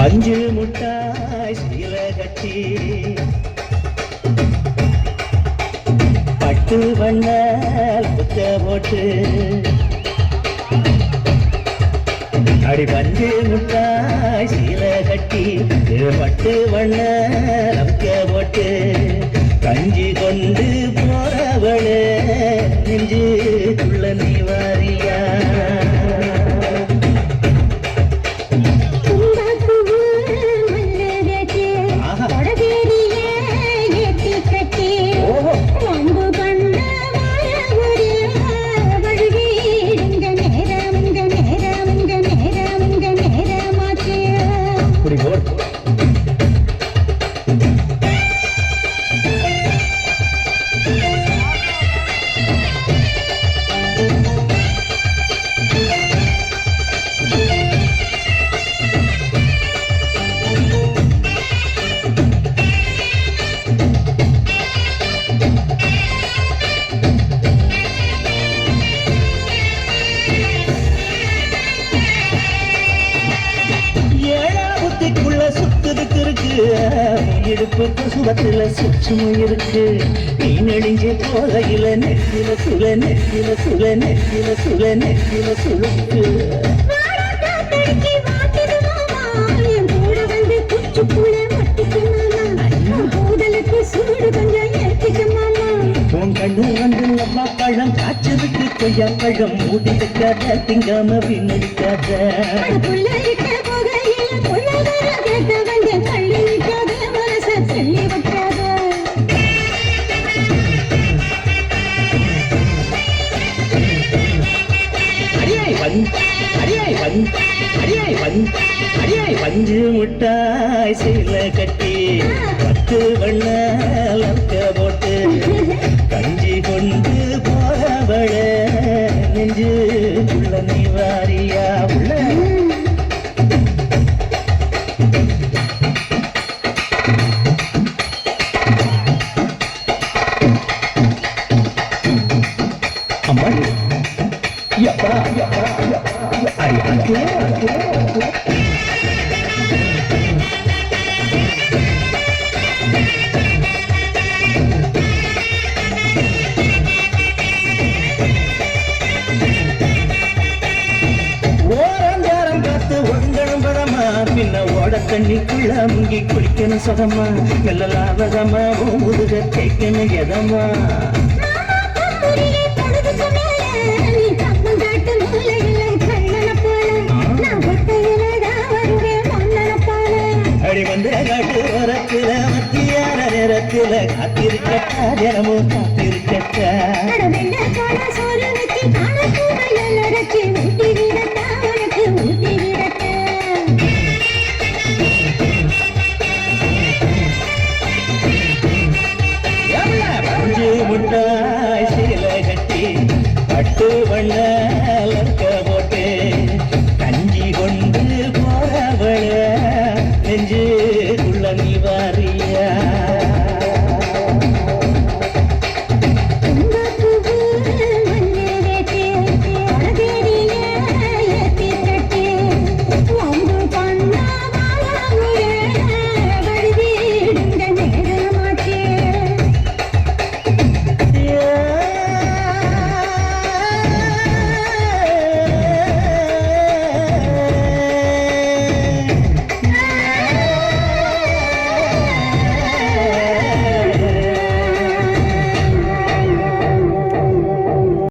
பஞ்சு முட்டாய் சீல கட்டி பட்டு வண்ண புத்த போட்டு அடி பஞ்சு முட்டாய் சீல கட்டி பட்டு வண்ண புத்த போட்டு கஞ்சி கொண்டு போறவளே நெஞ்சுக்குள்ள நீ வாரியா இடுப்புக்கு சுகத்துல சுற்றுமும் இருக்கு நீ நெடுஞ்ச போகையில நெத்தில சுல நெத்தில சுல நெத்தில சுல நெத்தில சுழுக்கு உன் கண்ணு வந்து அம்மா பழம் காய்ச்சதுக்கு கொய்யா பழம் மூடி வைக்காத திங்காம பின்னடிக்காத பஞ்சு முட்டாய் சீல கட்டி பத்து வண்ண லக்க போட்டு கஞ்சி கொண்டு போறவள நெஞ்சுக்குள்ள நீ வாரியா உள்ள அம்மா யப்பா ஓரங்காரம் பார்த்து ஒழுங்கணும் பதமா பின்ன ஓட தண்ணிக்குள்ள முங்கி குளிக்கணும் சுகமா மெல்லலாவதமா முதுக தேய்க்கணும் எதமா அடி வந்த காட்டு ஓரத்துல மத்தியான நேரத்துல காத்திருக்கட்டா தினமும் காத்திருக்கட்டா